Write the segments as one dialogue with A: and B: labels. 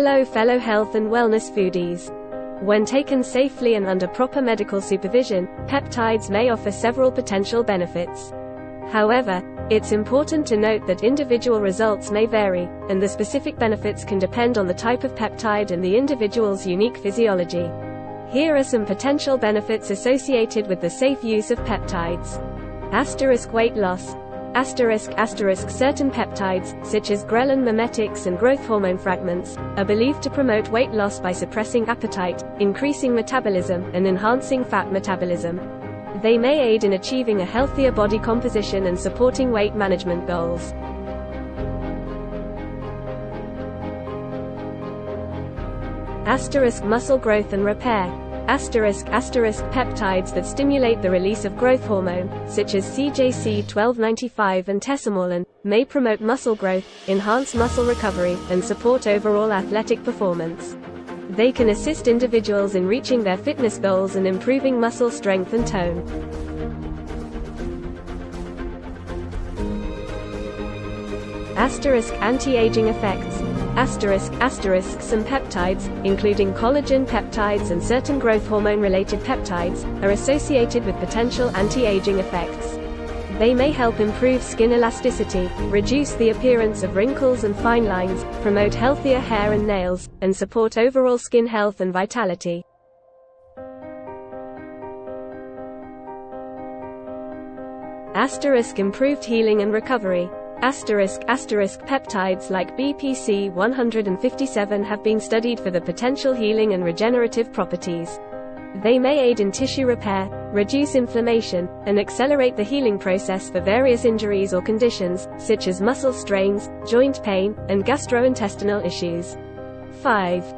A: Hello fellow health and wellness foodies. When taken safely and under proper medical supervision, peptides may offer several potential benefits. However, it's important to note that individual results may vary, and the specific benefits can depend on the type of peptide and the individual's unique physiology. Here are some potential benefits associated with the safe use of peptides. Weight loss. Certain peptides, such as ghrelin mimetics and growth hormone fragments, are believed to promote weight loss by suppressing appetite, increasing metabolism, and enhancing fat metabolism. They may aid in achieving a healthier body composition and supporting weight management goals. Muscle growth and repair. Peptides that stimulate the release of growth hormone, such as CJC1295 and tesamorelin, may promote muscle growth, enhance muscle recovery, and support overall athletic performance. They can assist individuals in reaching their fitness goals and improving muscle strength and tone. Anti-aging effects. Some peptides, including collagen peptides and certain growth hormone-related peptides, are associated with potential anti-aging effects. They may help improve skin elasticity, reduce the appearance of wrinkles and fine lines, promote healthier hair and nails, and support overall skin health and vitality. Improved healing and recovery. Peptides like BPC 157 have been studied for the potential healing and regenerative properties. They may aid in tissue repair, reduce inflammation, and accelerate the healing process for various injuries or conditions, such as muscle strains, joint pain, and gastrointestinal issues. 5.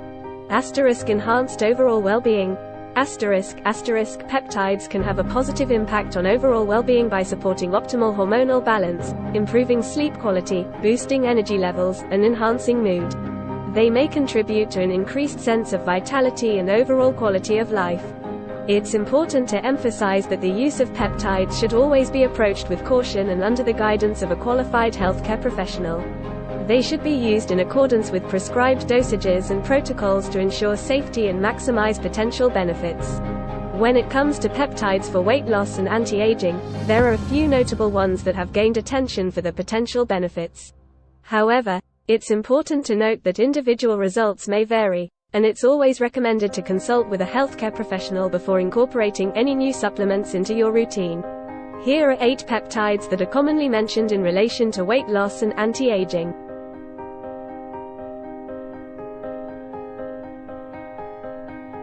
A: Enhanced overall well-being. Peptides can have a positive impact on overall well-being by supporting optimal hormonal balance, improving sleep quality, boosting energy levels, and enhancing mood. They may contribute to an increased sense of vitality and overall quality of life. It's important to emphasize that the use of peptides should always be approached with caution and under the guidance of a qualified healthcare professional. They should be used in accordance with prescribed dosages and protocols to ensure safety and maximize potential benefits. When it comes to peptides for weight loss and anti-aging, there are a few notable ones that have gained attention for the potential benefits. However, it's important to note that individual results may vary, and it's always recommended to consult with a healthcare professional before incorporating any new supplements into your routine. Here are 8 peptides that are commonly mentioned in relation to weight loss and anti-aging.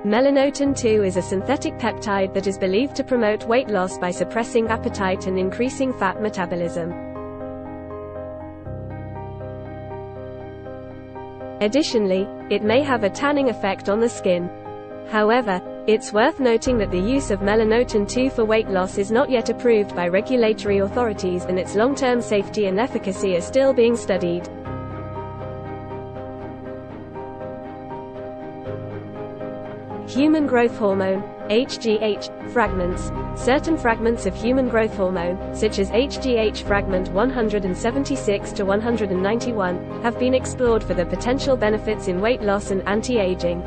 A: Melanotan 2 is a synthetic peptide that is believed to promote weight loss by suppressing appetite and increasing fat metabolism. Additionally, it may have a tanning effect on the skin. However, it's worth noting that the use of melanotan 2 for weight loss is not yet approved by regulatory authorities, and its long-term safety and efficacy are still being studied. Human growth hormone, HGH, fragments. Certain fragments of human growth hormone, such as HGH fragment 176 to 191, have been explored for their potential benefits in weight loss and anti-aging.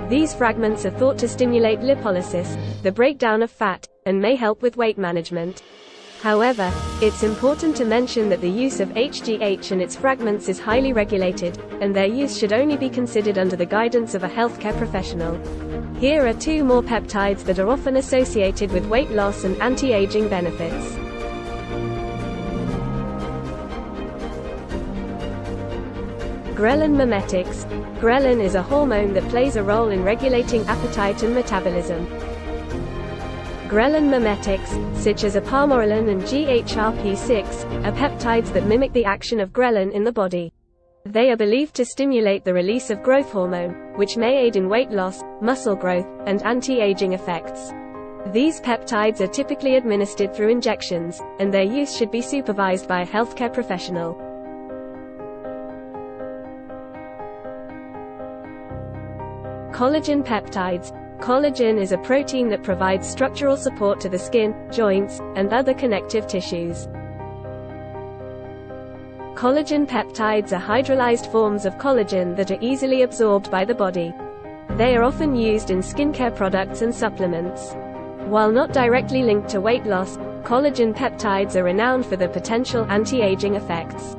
A: These fragments are thought to stimulate lipolysis, the breakdown of fat, and may help with weight management. However, it's important to mention that the use of HGH and its fragments is highly regulated, and their use should only be considered under the guidance of a healthcare professional. Here are 2 more peptides that are often associated with weight loss and anti-aging benefits. Ghrelin mimetics. Ghrelin is a hormone that plays a role in regulating appetite and metabolism. Ghrelin mimetics, such as apamorelin and GHRP6, are peptides that mimic the action of ghrelin in the body. They are believed to stimulate the release of growth hormone, which may aid in weight loss, muscle growth, and anti-aging effects. These peptides are typically administered through injections, and their use should be supervised by a healthcare professional. Collagen peptides. Collagen is a protein that provides structural support to the skin, joints, and other connective tissues. Collagen peptides are hydrolyzed forms of collagen that are easily absorbed by the body. They are often used in skincare products and supplements. While not directly linked to weight loss, collagen peptides are renowned for their potential anti-aging effects.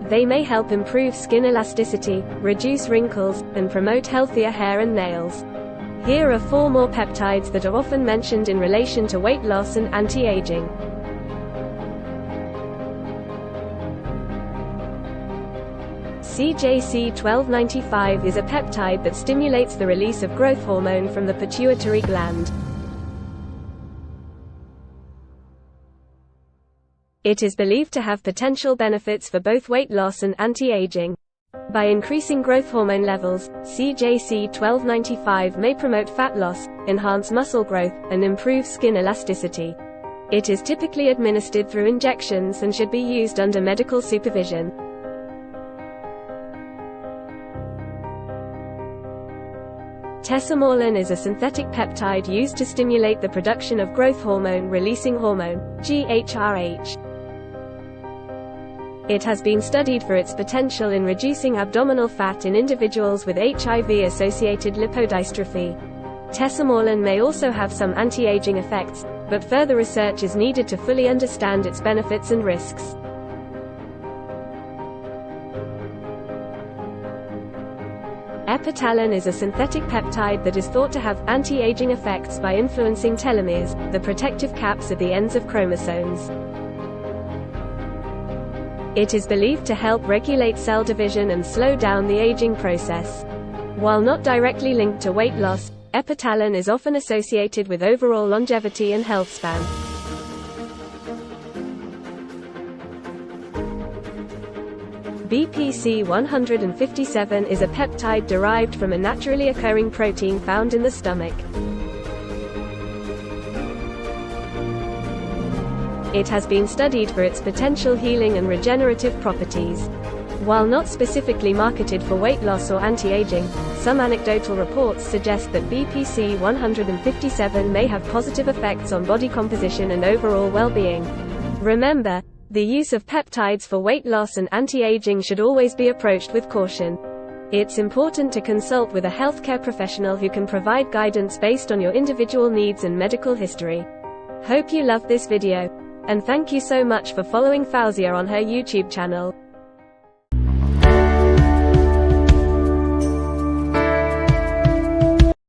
A: They may help improve skin elasticity, reduce wrinkles, and promote healthier hair and nails. Here are 4 more peptides that are often mentioned in relation to weight loss and anti-aging. CJC1295 is a peptide that stimulates the release of growth hormone from the pituitary gland. It is believed to have potential benefits for both weight loss and anti-aging. By increasing growth hormone levels, CJC1295 may promote fat loss, enhance muscle growth, and improve skin elasticity. It is typically administered through injections and should be used under medical supervision. Tesamorelin is a synthetic peptide used to stimulate the production of growth hormone-releasing hormone, GHRH. It has been studied for its potential in reducing abdominal fat in individuals with HIV-associated lipodystrophy. Tesamorelin may also have some anti-aging effects, but further research is needed to fully understand its benefits and risks. Epitalin is a synthetic peptide that is thought to have anti-aging effects by influencing telomeres, the protective caps at the ends of chromosomes. It is believed to help regulate cell division and slow down the aging process. While not directly linked to weight loss, epitalin is often associated with overall longevity and health span. BPC-157 is a peptide derived from a naturally occurring protein found in the stomach. It has been studied for its potential healing and regenerative properties. While not specifically marketed for weight loss or anti-aging, some anecdotal reports suggest that BPC-157 may have positive effects on body composition and overall well-being. Remember, the use of peptides for weight loss and anti-aging should always be approached with caution. It's important to consult with a healthcare professional who can provide guidance based on your individual needs and medical history. Hope you loved this video. And thank you so much for following Fauzia on her YouTube channel.